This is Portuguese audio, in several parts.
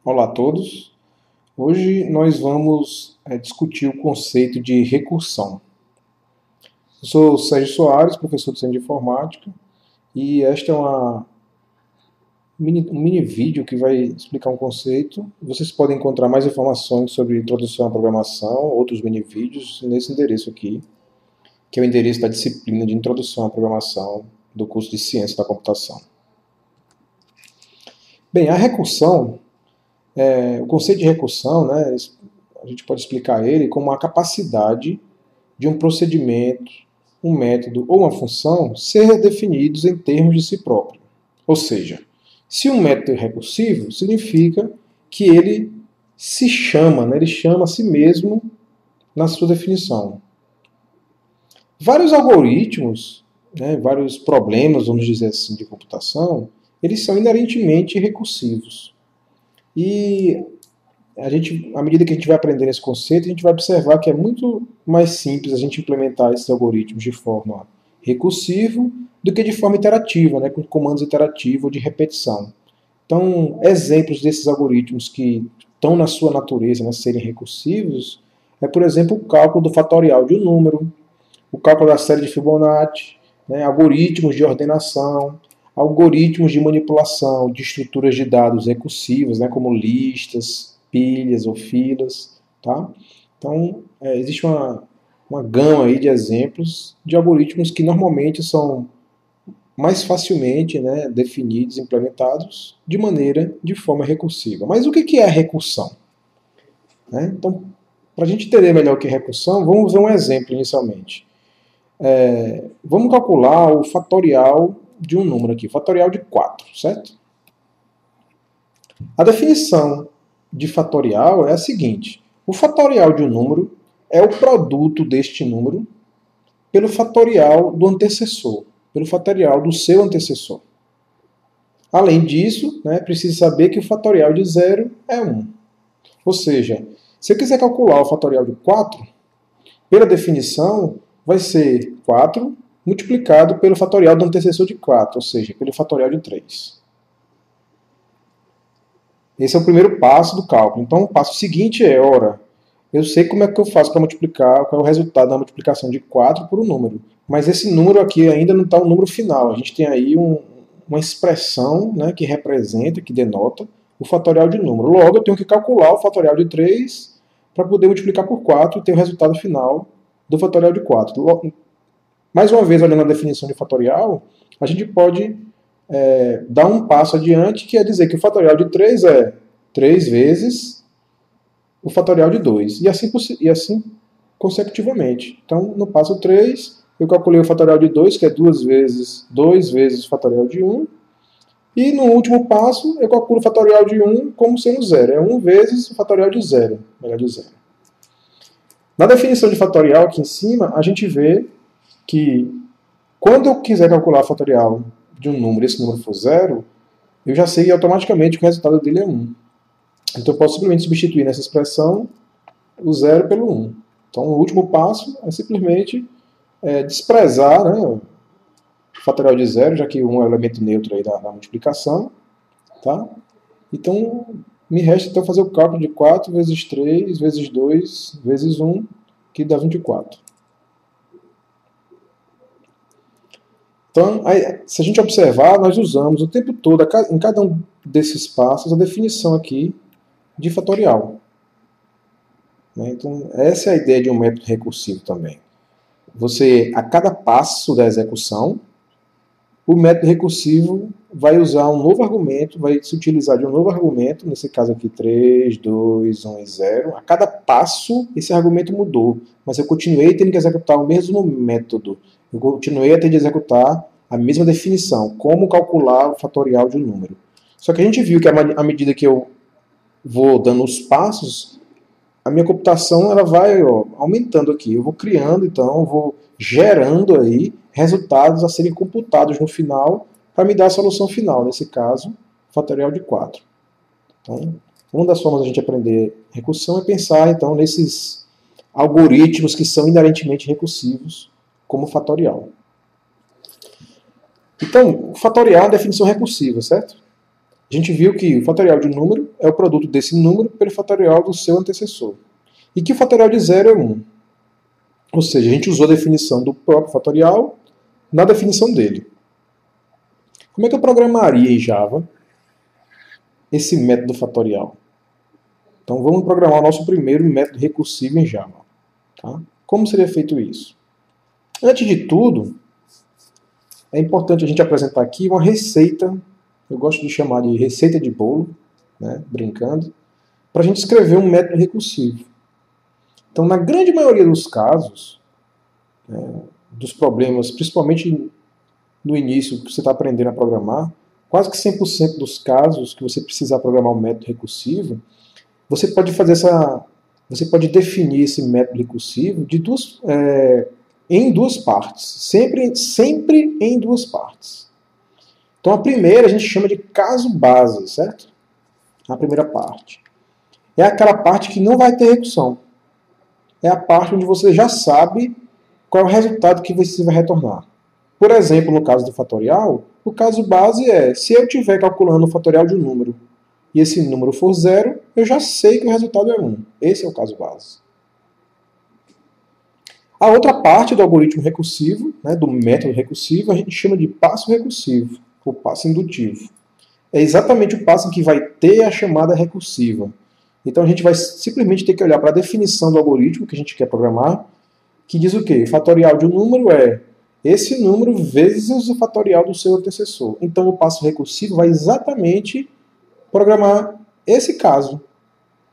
Olá a todos. Hoje nós vamos discutir o conceito de recursão. Eu sou Sérgio Soares, professor de Ciência de Informática, e este é um mini vídeo que vai explicar um conceito. Vocês podem encontrar mais informações sobre introdução à programação, outros mini vídeos, nesse endereço aqui, que é o endereço da disciplina de introdução à programação do curso de Ciência da Computação. Bem, a recursão, o conceito de recursão, né, a gente pode explicar ele como a capacidade de um procedimento, um método ou uma função ser definidos em termos de si próprio. Ou seja, se um método é recursivo, significa que ele se chama, né, ele chama a si mesmo na sua definição. Vários algoritmos, né, vários problemas, vamos dizer assim, de computação, eles são inerentemente recursivos. E à medida que a gente vai aprendendo esse conceito, a gente vai observar que é muito mais simples a gente implementar esses algoritmos de forma recursiva do que de forma iterativa, né, com comandos iterativos ou de repetição. Então, exemplos desses algoritmos que estão na sua natureza, né, serem recursivos, é, por exemplo, o cálculo do fatorial de um número, o cálculo da série de Fibonacci, né, algoritmos de ordenação, algoritmos de manipulação de estruturas de dados recursivas, né, como listas, pilhas ou filas. Tá? Então, existe uma gama aí de exemplos de algoritmos que normalmente são mais facilmente, né, definidos, implementados de forma recursiva. Mas o que é a recursão? Né? Então, para a gente entender melhor o que é recursão, vamos ver um exemplo inicialmente. Vamos calcular o fatorial de um número aqui, fatorial de 4, certo? A definição de fatorial é a seguinte: o fatorial de um número é o produto deste número pelo fatorial do antecessor, pelo fatorial do seu antecessor. Além disso, né, precisa saber que o fatorial de 0 é 1. Ou seja, se eu quiser calcular o fatorial de 4, pela definição, vai ser 4 multiplicado pelo fatorial do antecessor de 4, ou seja, pelo fatorial de 3. Esse é o primeiro passo do cálculo. Então, o passo seguinte é, ora, eu sei como é que eu faço para multiplicar, qual é o resultado da multiplicação de 4 por um número. Mas esse número aqui ainda não está o número final. A gente tem aí uma expressão, né, que representa, que denota o fatorial de número. Logo, eu tenho que calcular o fatorial de 3 para poder multiplicar por 4 e ter o resultado final do fatorial de 4. Mais uma vez, olhando a definição de fatorial, a gente pode dar um passo adiante, que é dizer que o fatorial de 3 é 3 vezes o fatorial de 2, e assim consecutivamente. Então, no passo 3, eu calculei o fatorial de 2, que é 2 vezes o fatorial de 1, e no último passo, eu calculo o fatorial de 1 como sendo 0. É 1 vezes o fatorial de 0, melhor de 0. Na definição de fatorial aqui em cima, a gente vê que quando eu quiser calcular o fatorial de um número e esse número for 0, eu já sei automaticamente que o resultado dele é 1. Então eu posso simplesmente substituir nessa expressão o 0 pelo 1. Então o último passo é simplesmente desprezar, né, o fatorial de 0, já que 1 é o elemento neutro aí da multiplicação. Tá? Então me resta então fazer o cálculo de 4 vezes 3 vezes 2 vezes 1, que dá 24. Então, se a gente observar, nós usamos o tempo todo, em cada um desses passos, a definição aqui de fatorial. Então, essa é a ideia de um método recursivo também. Você, a cada passo da execução, o método recursivo vai usar um novo argumento, vai se utilizar de um novo argumento, nesse caso aqui 3, 2, 1 e 0. A cada passo, esse argumento mudou, mas eu continuei tendo que executar o mesmo método. Eu continuei a ter de executar a mesma definição, como calcular o fatorial de um número. Só que a gente viu que à medida que eu vou dando os passos, a minha computação ela vai aumentando aqui. Eu vou criando, então, eu vou gerando aí resultados a serem computados no final para me dar a solução final, nesse caso, fatorial de 4. Então, uma das formas de a gente aprender recursão é pensar, então, nesses algoritmos que são inerentemente recursivos, como fatorial. Então, o fatorial é uma definição recursiva, certo? A gente viu que o fatorial de um número é o produto desse número pelo fatorial do seu antecessor. E que o fatorial de 0 é 1. Ou seja, a gente usou a definição do próprio fatorial na definição dele. Como é que eu programaria em Java esse método fatorial? Então vamos programar o nosso primeiro método recursivo em Java. Tá? Como seria feito isso? Antes de tudo, é importante a gente apresentar aqui uma receita, eu gosto de chamar de receita de bolo, né, brincando, para a gente escrever um método recursivo. Então, na grande maioria dos casos, dos problemas, principalmente no início que você está aprendendo a programar, quase que 100% dos casos que você precisar programar um método recursivo, você pode definir esse método recursivo em duas partes, sempre em duas partes. Então a primeira a gente chama de caso base, certo? A primeira parte. É aquela parte que não vai ter recursão. É a parte onde você já sabe qual é o resultado que você vai retornar. Por exemplo, no caso do fatorial, o caso base é, se eu estiver calculando o fatorial de um número e esse número for 0, eu já sei que o resultado é 1. Esse é o caso base. A outra parte do algoritmo recursivo, né, do método recursivo, a gente chama de passo recursivo, ou passo indutivo. É exatamente o passo em que vai ter a chamada recursiva. Então a gente vai simplesmente ter que olhar para a definição do algoritmo que a gente quer programar, que diz o quê? O fatorial de um número é esse número vezes o fatorial do seu antecessor. Então o passo recursivo vai exatamente programar esse caso.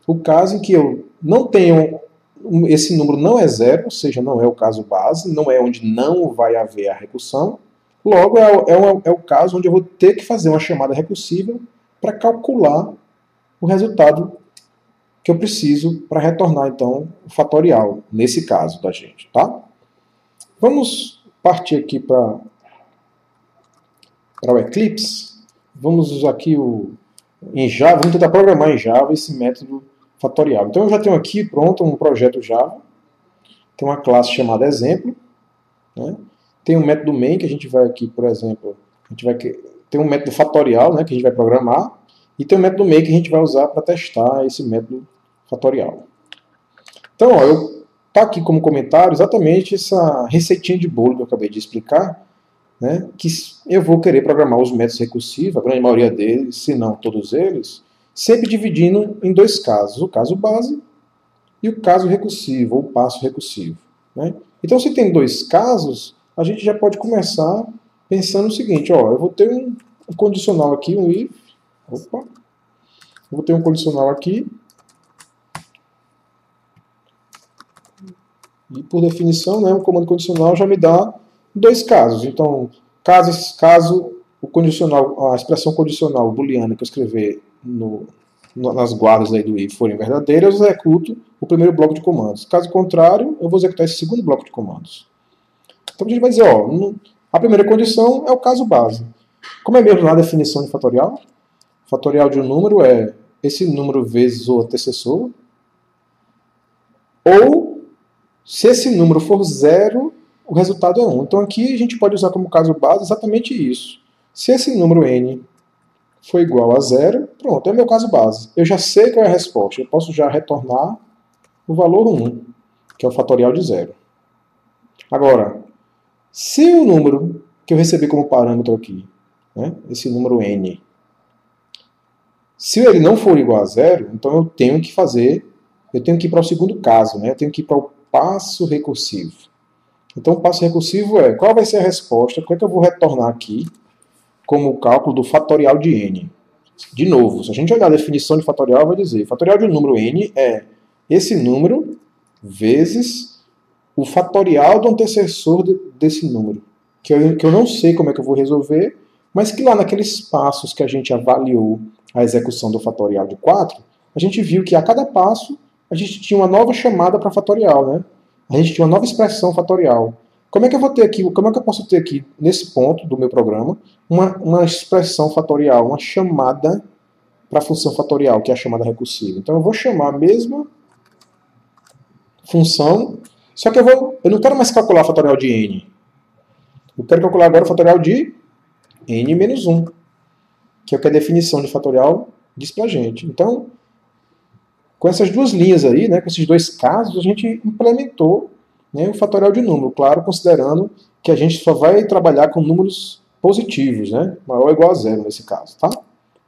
O caso em que eu não tenho, esse número não é 0, ou seja, não é o caso base, não é onde não vai haver a recursão. Logo, é o caso onde eu vou ter que fazer uma chamada recursiva para calcular o resultado que eu preciso para retornar, então, o fatorial, nesse caso da gente, tá? Vamos partir aqui para o Eclipse. Vamos usar aqui em Java, vamos tentar programar em Java esse método fatorial. Então eu já tenho aqui pronto um projeto Java, tem uma classe chamada exemplo, né? Tem um método main que a gente vai aqui, por exemplo, tem um método fatorial, né, que a gente vai programar, e tem um método main que a gente vai usar para testar esse método fatorial. Então, tá aqui como comentário exatamente essa receitinha de bolo que eu acabei de explicar, né, que eu vou querer programar os métodos recursivos, a grande maioria deles, se não todos eles, sempre dividindo em dois casos, o caso base e o caso recursivo, ou passo recursivo. Né? Então, se tem dois casos, a gente já pode começar pensando o seguinte, eu vou ter um condicional aqui, um if, eu vou ter um condicional aqui, e por definição, né, o comando condicional já me dá dois casos. Então, caso o condicional, a expressão condicional booleana que eu escrever nas guardas aí do if forem verdadeiras, eu executo o primeiro bloco de comandos. Caso contrário, eu vou executar esse segundo bloco de comandos. Então a gente vai dizer, a primeira condição é o caso base. Como é mesmo na definição de fatorial? Fatorial de um número é esse número vezes o antecessor. Ou, se esse número for 0, o resultado é 1. Então aqui a gente pode usar como caso base exatamente isso. Se esse número n for igual a 0, pronto, é o meu caso base. Eu já sei qual é a resposta. Eu posso já retornar o valor 1, que é o fatorial de 0. Agora, se o número que eu recebi como parâmetro aqui, né, esse número n, se ele não for igual a 0, então eu tenho que ir para o segundo caso, né, eu tenho que ir para o passo recursivo. Então o passo recursivo é, qual vai ser a resposta, o que é que eu vou retornar aqui, como o cálculo do fatorial de n. De novo, se a gente olhar a definição de fatorial, vai dizer, fatorial de um número n é esse número vezes o fatorial do antecessor desse número, que eu não sei como é que eu vou resolver, mas que lá naqueles passos que a gente avaliou a execução do fatorial de 4, a gente viu que a cada passo a gente tinha uma nova chamada para fatorial, né? A gente tinha uma nova expressão fatorial. Como é que eu posso ter aqui, nesse ponto do meu programa, uma expressão fatorial, uma chamada para a função fatorial, que é a chamada recursiva? Então eu vou chamar a mesma função, só que eu não quero mais calcular o fatorial de n. Eu quero calcular agora o fatorial de n menos 1. que é o que a definição de fatorial diz para a gente. Então, com essas duas linhas aí, né, com esses dois casos, a gente implementou, né, o fatorial de número, claro, considerando que a gente só vai trabalhar com números positivos, né, maior ou igual a zero nesse caso, tá?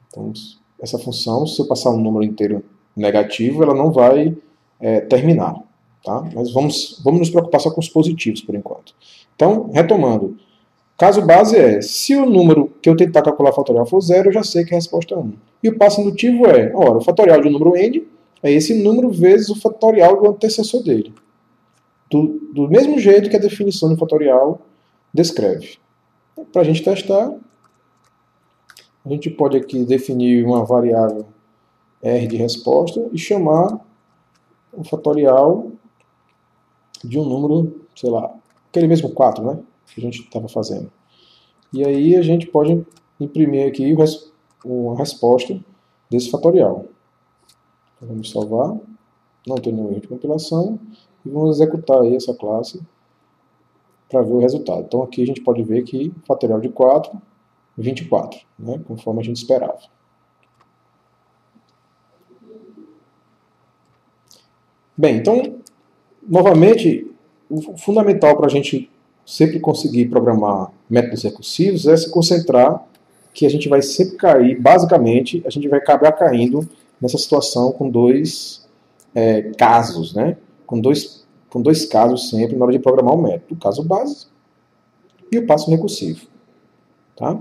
Então, essa função, se eu passar um número inteiro negativo, ela não vai terminar, tá? Mas vamos nos preocupar só com os positivos por enquanto. Então, retomando, caso base é, se o número que eu tentar calcular fatorial for zero, eu já sei que a resposta é 1. E o passo indutivo é, ora, o fatorial de um número n é esse número vezes o fatorial do antecessor dele. Do mesmo jeito que a definição de fatorial descreve. Para a gente testar, a gente pode aqui definir uma variável R de resposta e chamar o fatorial de um número, sei lá, aquele mesmo 4, né? Que a gente estava fazendo. E aí a gente pode imprimir aqui uma resposta desse fatorial. Então, vamos salvar, não tem nenhum erro de compilação, e vamos executar aí essa classe para ver o resultado. Então aqui a gente pode ver que fatorial de 4, 24, né? Conforme a gente esperava. Bem, então, novamente, o fundamental para a gente sempre conseguir programar métodos recursivos é se concentrar que a gente vai sempre cair, basicamente, a gente vai acabar caindo nessa situação com dois casos, né? Com dois casos sempre na hora de programar o método. O caso base e o passo recursivo. Tá?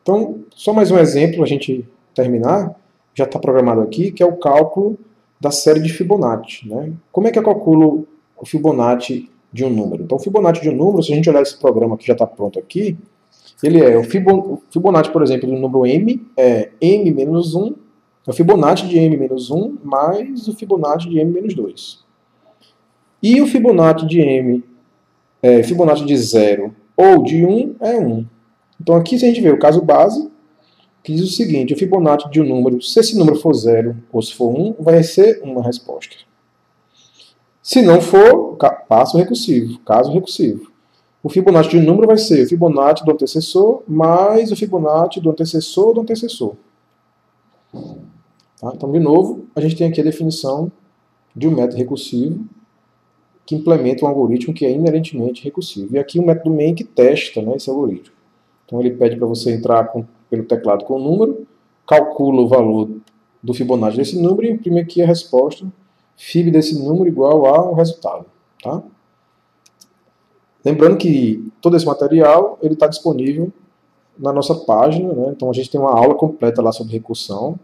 Então, só mais um exemplo para a gente terminar. Já está programado aqui, que é o cálculo da série de Fibonacci. Né? Como é que eu calculo o Fibonacci de um número? Então, o Fibonacci de um número, se a gente olhar esse programa que já está pronto aqui, ele é o Fibonacci, por exemplo, do número m é m menos 1, é o Fibonacci de m menos 1 mais o Fibonacci de m menos 2. E o Fibonacci de Fibonacci de 0 ou de 1 é 1. Então aqui se a gente vê o caso base, que diz o seguinte, o Fibonacci de um número, se esse número for 0 ou se for 1, vai ser uma resposta. Se não for, passo recursivo, caso recursivo. O Fibonacci de um número vai ser o Fibonacci do antecessor mais o Fibonacci do antecessor do antecessor. Tá? Então, de novo, a gente tem aqui a definição de um método recursivo que implementa um algoritmo que é inerentemente recursivo. E aqui o método main que testa, né, esse algoritmo. Então ele pede para você entrar pelo teclado com o número, calcula o valor do Fibonacci desse número e imprime aqui a resposta Fib desse número igual ao resultado. Tá? Lembrando que todo esse material está disponível na nossa página, né? Então a gente tem uma aula completa lá sobre recursão,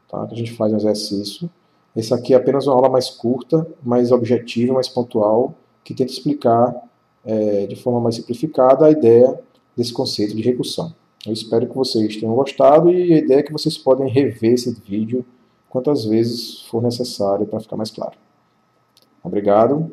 tá? Que a gente faz um exercício. Esse aqui é apenas uma aula mais curta, mais objetiva, mais pontual, que tenta explicar de forma mais simplificada a ideia desse conceito de recursão. Eu espero que vocês tenham gostado e a ideia é que vocês podem rever esse vídeo quantas vezes for necessário para ficar mais claro. Obrigado.